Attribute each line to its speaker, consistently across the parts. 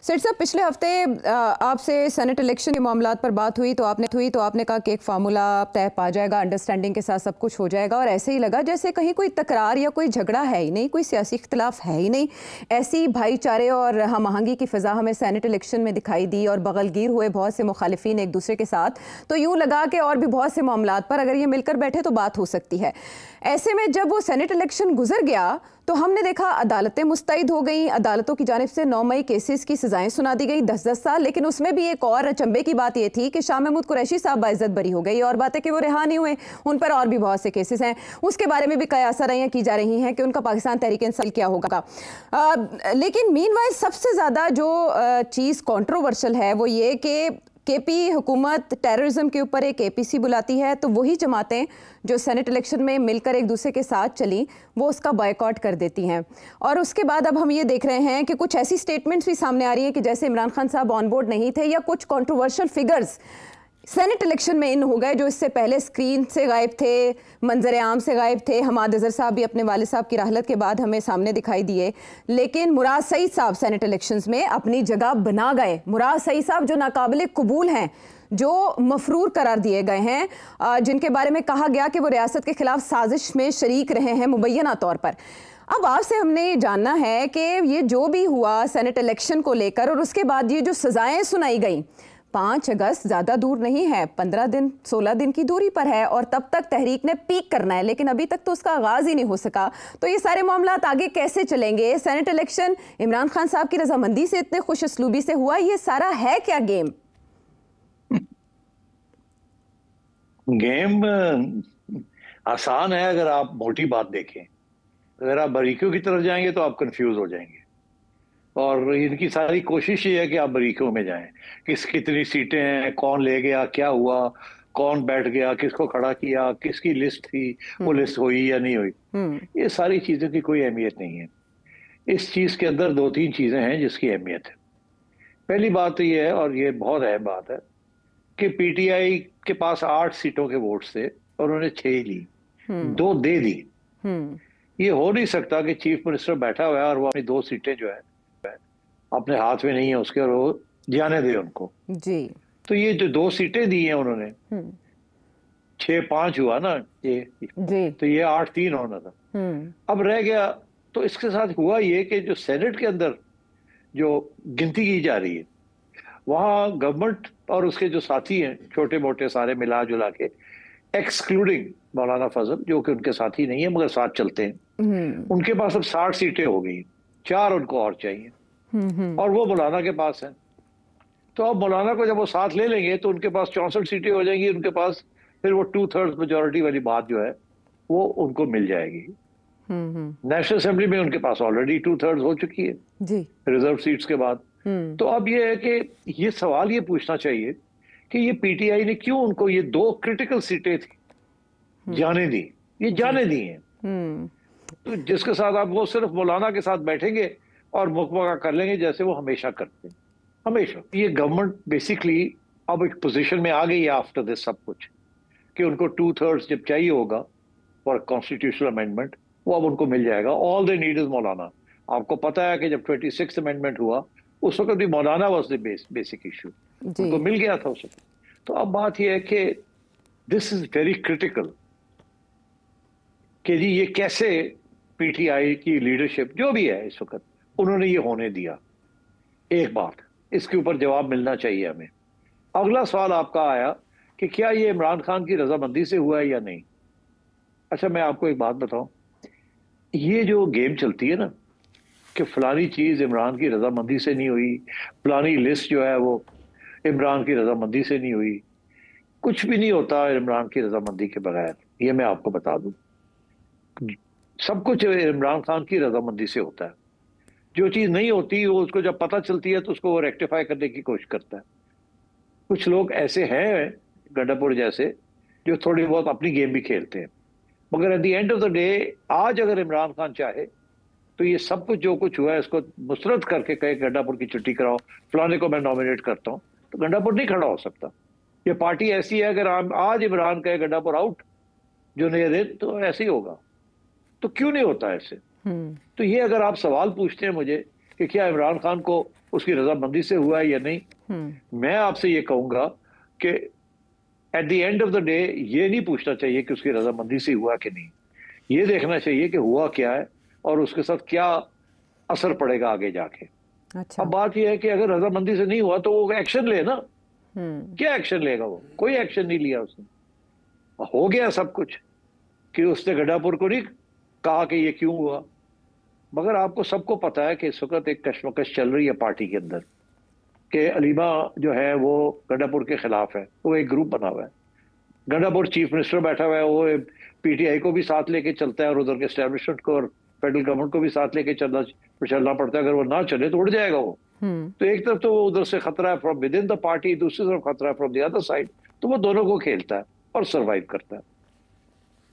Speaker 1: सेठ साहब, पिछले हफ्ते आपसे सेनेट इलेक्शन के मामलात पर बात हुई तो आपने कहा कि एक फार्मूला तय पा जाएगा, अंडरस्टैंडिंग के साथ सब कुछ हो जाएगा, और ऐसे ही लगा जैसे कहीं कोई तकरार या कोई झगड़ा है ही नहीं, कोई सियासी इख्तिलाफ है ही नहीं। ऐसी भाईचारे और हम आहंगी की फ़िज़ा हमें सेनेट इलेक्शन में दिखाई दी और बगलगीर हुए बहुत से मुखालिफिन एक दूसरे के साथ। तो यूँ लगा कि और भी बहुत से मामलात पर अगर ये मिलकर बैठे तो बात हो सकती है। ऐसे में जब वो सेनेट इलेक्शन गुजर गया तो हमने देखा अदालतें मुस्तैद हो गई, अदालतों की जानिब से 9 मई केसेस की सजाएं सुना दी गई 10-10 साल। लेकिन उसमें भी एक और अचंभे की बात ये थी कि शाह महमूद कुरैशी साहब बाइज्जत बरी हो गई, और बात है कि वो रिहा नहीं हुए, उन पर और भी बहुत से केसेस हैं। उसके बारे में भी कयासराइयां की जा रही हैं कि उनका पाकिस्तान तहरीक इंसाफ क्या होगा। लेकिन मीनवाइल सबसे ज़्यादा जो चीज़ कॉन्ट्रोवर्शियल है वो ये कि केपी हुकूमत टेररिज्म के ऊपर एक एपीसी बुलाती है, तो वही जमातें जो सेनेट इलेक्शन में मिलकर एक दूसरे के साथ चली वो उसका बॉयकॉट कर देती हैं। और उसके बाद अब हम ये देख रहे हैं कि कुछ ऐसी स्टेटमेंट्स भी सामने आ रही हैं कि जैसे इमरान खान साहब ऑन बोर्ड नहीं थे, या कुछ कंट्रोवर्शियल फिगर्स सेनेट इलेक्शन में इन हो गए जो इससे पहले स्क्रीन से गायब थे, मंजर आम से गायब थे। हमाद अजहर साहब भी अपने वालिद साहब की राहलत के बाद हमें सामने दिखाई दिए, लेकिन मुराद सईद साहब सेनेट इलेक्शंस में अपनी जगह बना गए। मुराद सईद साहब जो नाकाबिले कबूल हैं, जो मफरूर करार दिए गए हैं, जिनके बारे में कहा गया कि वो रियासत के खिलाफ साजिश में शरीक रहे हैं मुबैना तौर पर। अब आपसे हमने ये जानना है कि ये जो भी हुआ सेनेट इलेक्शन को लेकर, और उसके बाद ये जो सजाएं सुनाई गई, 5 अगस्त ज़्यादा दूर नहीं है, 15 दिन 16 दिन की दूरी पर है, और तब तक तहरीक ने पीक करना है, लेकिन अभी तक तो उसका आगाज़ ही नहीं हो सका। तो ये सारे मामलात आगे कैसे चलेंगे? सेनेट इलेक्शन इमरान खान साहब की रजामंदी से इतने खुश असलूबी से हुआ, ये सारा है क्या गेम?
Speaker 2: गेम आसान है अगर आप मोटी बात देखें। अगर आप बारीकियों की तरफ जाएंगे तो आप कंफ्यूज हो जाएंगे, और इनकी सारी कोशिश ये है कि आप बारीकियों में जाएं। कितनी सीटें हैं, कौन ले गया, क्या हुआ, कौन बैठ गया, किसको खड़ा किया, किसकी लिस्ट थी, वो लिस्ट हुई या नहीं हुई, ये सारी चीजों की कोई अहमियत नहीं है। इस चीज के अंदर 2-3 चीजें हैं जिसकी अहमियत है। पहली बात तो ये है, और ये बहुत अहम बात है, कि पीटीआई के पास 8 सीटों के वोट थे और उन्होंने 6 ली, 2 दे दी। ये हो नहीं सकता कि चीफ मिनिस्टर बैठा हुआ है और वो अपनी 2 सीटें जो है अपने हाथ में नहीं है उसके, और वो जाने दे उनको जी। तो ये जो 2 सीटें दी हैं उन्होंने, 6-5 हुआ ना ये जी। तो ये 8-3 होना था, अब रह गया। तो इसके साथ हुआ ये कि जो सेनेट के अंदर जो गिनती की जा रही है, वहां गवर्नमेंट और उसके जो साथी हैं छोटे मोटे सारे मिला जुला के, एक्सक्लूडिंग मौलाना फजल जो कि उनके साथी नहीं है मगर साथ चलते हैं, उनके पास अब 60 सीटें हो गई, 4 उनको और चाहिए, और वो मौलाना के पास है। तो अब मौलाना को जब वो साथ ले लेंगे तो उनके पास 64 सीटें हो जाएंगी उनके पास, फिर वो 2/3 मेजोरिटी वाली बात जो है वो उनको मिल जाएगी। नेशनल असेंबली में उनके पास ऑलरेडी 2/3 हो चुकी है जी, रिजर्व सीट्स के बाद। तो अब ये है कि ये सवाल ये पूछना चाहिए कि ये पीटीआई ने क्यों उनको ये 2 क्रिटिकल सीटें थी जाने दी, ये जाने दी हैं। तो जिसके साथ आप वो सिर्फ मौलाना के साथ बैठेंगे और मुकबका कर लेंगे जैसे वो हमेशा करते हैं, हमेशा। ये गवर्नमेंट बेसिकली अब एक पोजीशन में आ गई है आफ्टर दिस सब कुछ, कि उनको 2/3 जब चाहिए होगा फॉर कॉन्स्टिट्यूशनल अमेंडमेंट, वो अब उनको मिल जाएगा। ऑल दे नीड इज मौलाना। आपको पता है कि जब 26th अमेंडमेंट हुआ उस वक्त भी मौलाना वाज द बेसिक इशू, उनको मिल गया था उस वक्त। तो अब बात यह है कि दिस इज वेरी क्रिटिकल कि जी ये कैसे पीटीआई की लीडरशिप जो भी है इस वक्त उन्होंने ये होने दिया। एक बात, इसके ऊपर जवाब मिलना चाहिए हमें। अगला सवाल आपका आया कि क्या ये इमरान खान की रजामंदी से हुआ है या नहीं। अच्छा, मैं आपको एक बात बताऊं, ये जो गेम चलती है ना कि फलानी चीज इमरान की रजामंदी से नहीं हुई, फलानी लिस्ट जो है वो इमरान की रजामंदी से नहीं हुई, कुछ भी नहीं होता इमरान की रजामंदी के बगैर। ये मैं आपको बता दूं, सब कुछ इमरान खान की रजामंदी से होता है। जो चीज नहीं होती वो उसको जब पता चलती है तो उसको वो रेक्टिफाई करने की कोशिश करता है। कुछ लोग ऐसे हैं गंडापुर जैसे जो थोड़ी बहुत अपनी गेम भी खेलते हैं, मगर eight the end of the day आज अगर इमरान खान चाहे तो ये सब कुछ जो कुछ हुआ है इसको मुस्तरद करके कहे गंडापुर की छुट्टी कराओ, फलाने को मैं नॉमिनेट करता हूँ, तो गंडापुर नहीं खड़ा हो सकता। ये पार्टी ऐसी है, अगर आज इमरान कहे गंडापुर आउट जो नहीं दे तो ऐसे ही होगा। तो क्यों नहीं होता ऐसे? तो ये अगर आप सवाल पूछते हैं मुझे कि क्या इमरान खान को उसकी रजामंदी से हुआ है या नहीं। मैं आपसे ये कहूंगा कि eight the end of the day ये नहीं पूछना चाहिए कि उसकी रजामंदी से हुआ कि नहीं, ये देखना चाहिए कि हुआ क्या है और उसके साथ क्या असर पड़ेगा आगे जाके।
Speaker 1: अच्छा।
Speaker 2: अब बात यह है कि अगर रजामंदी से नहीं हुआ तो वो एक्शन ले ना। क्या एक्शन लेगा वो? कोई एक्शन नहीं लिया उसने। हो गया सब कुछ कि उसने गड्ढापुर को नहीं कहा कि ये क्यों हुआ, मगर आपको सबको पता है कि इस वक्त एक कश्मकश चल रही है पार्टी के अंदर कि अलीमा जो है वो गड्ढापुर के खिलाफ है। वो एक ग्रुप बना हुआ है, गड्ढापुर चीफ मिनिस्टर बैठा हुआ है, वो पीटीआई को भी साथ लेके चलता है और उधर के एस्टेब्लिशमेंट को और फेडरल गवर्नमेंट को भी साथ लेके चलना पड़ता है। अगर वो ना चले तो उड़ जाएगा वो। तो एक तरफ तो वो उधर से खतरा है from with in the party, दूसरी तरफ खतरा है फ्रॉम द अदर साइड। तो वो दोनों को खेलता है और सरवाइव करता है।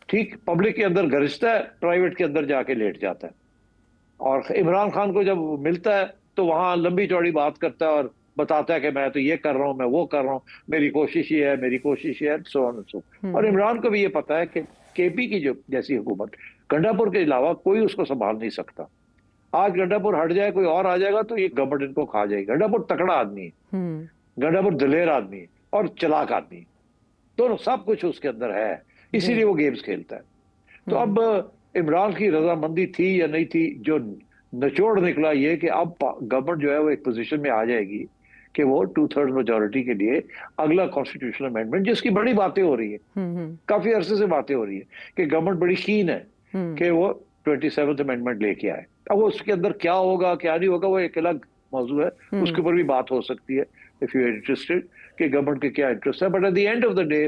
Speaker 2: ठीक पब्लिक के अंदर गरजता है, प्राइवेट के अंदर जाके लेट जाता है। और इमरान खान को जब मिलता है तो वहां लंबी चौड़ी बात करता है और बताता है कि मैं तो ये कर रहा हूँ, मैं वो कर रहा हूँ, मेरी कोशिश ये है, मेरी कोशिश ये है, सो ऑन सो। और इमरान को भी ये पता है कि केपी की जो जैसी हुकूमत गंडापुर के अलावा कोई उसको संभाल नहीं सकता। आज गंडापुर हट जाए, कोई और आ जाएगा तो ये गवर्नमेंट इनको खा जाएगी। गंडापुर तकड़ा आदमी है, गंडापुर दिलेर आदमी है और चालाक आदमी है, दोनों सब कुछ उसके अंदर है, इसीलिए वो गेम्स खेलता है। तो अब इमरान की रजामंदी थी या नहीं थी, जो निचोड़ निकला ये कि अब गवर्नमेंट जो है वो एक पोजीशन में आ जाएगी कि वो 2/3 मेजोरिटी के लिए अगला कॉन्स्टिट्यूशनल अमेंडमेंट, जिसकी बड़ी बातें हो रही है, काफी अरसे से बातें हो रही है कि गवर्नमेंट बड़ी कीन है कि वो 27th अमेंडमेंट लेके आए। अब वो उसके अंदर क्या होगा क्या नहीं होगा वो एक अलग मौजू है, उसके ऊपर भी बात हो सकती है इफ यू आर इंटरेस्टेड कि गवर्नमेंट के क्या इंटरेस्ट है। But at the end of the day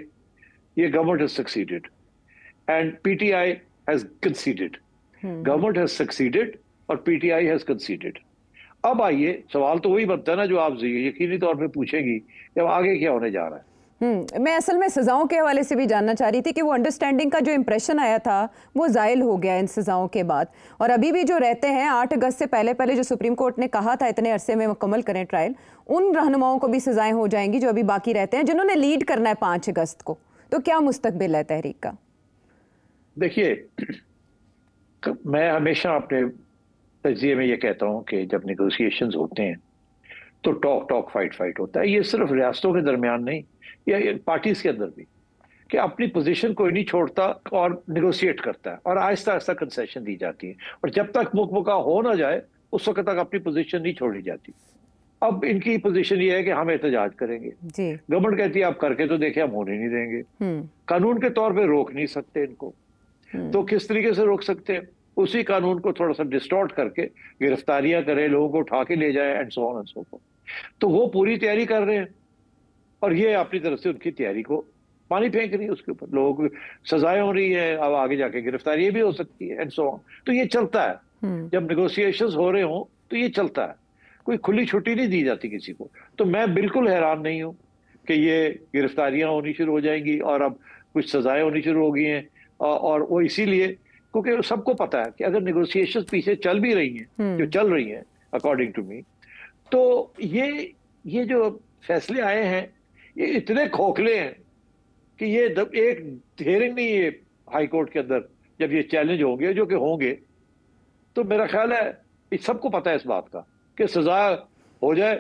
Speaker 2: ये government has succeeded and PTI has conceded. Government has succeeded और पीटीआई हैज कंसीडेड। अब आइए सवाल तो वही बनता है ना जो आप यकीनी तौर पे पूछेंगी कि अब आगे क्या होने जा रहा है।
Speaker 1: मैं असल में सजाओं के हवाले से भी जानना चाह रही थी कि वो अंडरस्टैंडिंग का जो इंप्रेशन आया था वो जायल हो गया इन सजाओं के बाद, और अभी भी जो रहते हैं 8 अगस्त से पहले पहले जो सुप्रीम कोर्ट ने कहा था इतने अरसे में मुकम्मल करें ट्रायल, उन रहनुमाओं को भी सजाएं हो जाएंगी जो अभी बाकी रहते हैं, जिन्होंने लीड करना है 5 अगस्त को। तो क्या मुस्तकबिल है तहरीक का?
Speaker 2: देखिए, मैं हमेशा अपने तजिए में ये कहता हूँ कि जब नेगोशिएशंस होते हैं तो टॉक फाइट होता है। ये सिर्फ रियासतों के दरमियान नहीं, या पार्टीज के अंदर भी, कि अपनी पोजीशन कोई नहीं छोड़ता और निगोशिएट करता है और आहिस्ता आहिस्ता कंसेशन दी जाती है, और जब तक मुकमुका हो ना जाए उस वक्त तक अपनी पोजीशन नहीं छोड़ी जाती। अब इनकी पोजीशन ये है कि हम एहतजाज करेंगे, गवर्नमेंट कहती है आप करके तो देखे, हम होने नहीं देंगे। कानून के तौर पे रोक नहीं सकते इनको, तो किस तरीके से रोक सकते हैं? उसी कानून को थोड़ा सा डिस्टॉर्ट करके गिरफ्तारियां करें, लोगों को उठा के ले जाए and so on and so fourth. तो वो पूरी तैयारी कर रहे हैं और ये अपनी तरफ से उनकी तैयारी को पानी फेंक रही है उसके ऊपर। लोगों को सजाएं हो रही है, अब आगे जाके गिरफ्तारियां भी हो सकती है एंड सो ऑन। तो ये चलता है, जब नेगोशिएशंस हो रहे हो तो ये चलता है, कोई खुली छुट्टी नहीं दी जाती किसी को। तो मैं बिल्कुल हैरान नहीं हूं कि ये गिरफ्तारियां होनी शुरू हो जाएंगी और अब कुछ सजाएं होनी शुरू हो गई हैं, और वो इसीलिए क्योंकि सबको पता है कि अगर नेगोशिएशंस पीछे चल भी रही हैं, जो चल रही हैं अकॉर्डिंग टू मी, तो ये जो फैसले आए हैं ये इतने खोखले हैं कि ये एक हियरिंग नहीं है हाई कोर्ट के अंदर, जब ये चैलेंज होंगे जो कि होंगे, तो मेरा ख्याल है सबको पता है इस बात का कि सजा हो जाए,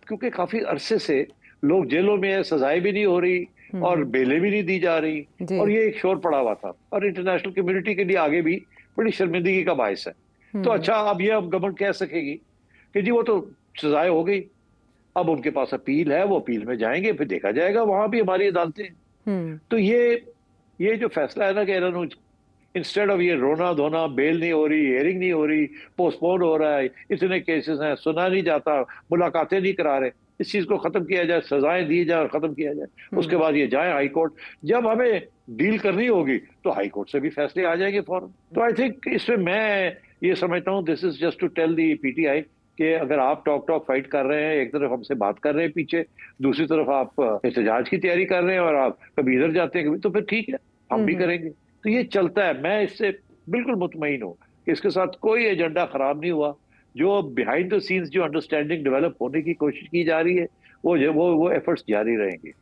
Speaker 2: क्योंकि काफी अरसे से लोग जेलों में है, सजाएं भी नहीं हो रही और बेलें भी नहीं दी जा रही, और ये एक शोर पड़ा हुआ था और इंटरनेशनल कम्युनिटी के लिए आगे भी बड़ी शर्मिंदगी का बायस है। तो अच्छा, अब ये गवर्नमेंट कह सकेगी कि जी वो तो सजाएं हो गई, अब उनके पास अपील है, वो अपील में जाएंगे, फिर देखा जाएगा, वहां भी हमारी अदालतें हैं। तो ये जो फैसला है ना कि इन्होंने इंस्टेड ऑफ ये रोना धोना, बेल नहीं हो रही, हियरिंग नहीं हो रही, पोस्टपोन हो रहा है, इतने केसेस हैं, सुना नहीं जाता, मुलाकातें नहीं करा रहे, इस चीज को खत्म किया जाए, सजाएं दी जाए और खत्म किया जाए, उसके बाद ये जाए हाई कोर्ट। जब हमें डील करनी होगी तो हाई कोर्ट से भी फैसले आ जाएंगे फौरन। तो आई थिंक इसमें मैं ये समझता हूँ, this is just to tell the PTI कि अगर आप टॉक फाइट कर रहे हैं, एक तरफ हमसे बात कर रहे हैं पीछे, दूसरी तरफ आप एहतजाज की तैयारी कर रहे हैं और आप कभी इधर जाते हैं कभी, तो फिर ठीक है, हम भी करेंगे। तो ये चलता है, मैं इससे बिल्कुल मुतमईन हूँ कि इसके साथ कोई एजेंडा खराब नहीं हुआ। जो बिहाइंड द सीन्स जो अंडरस्टैंडिंग डेवलप होने की कोशिश की जा रही है वो एफर्ट्स जारी रहेंगे।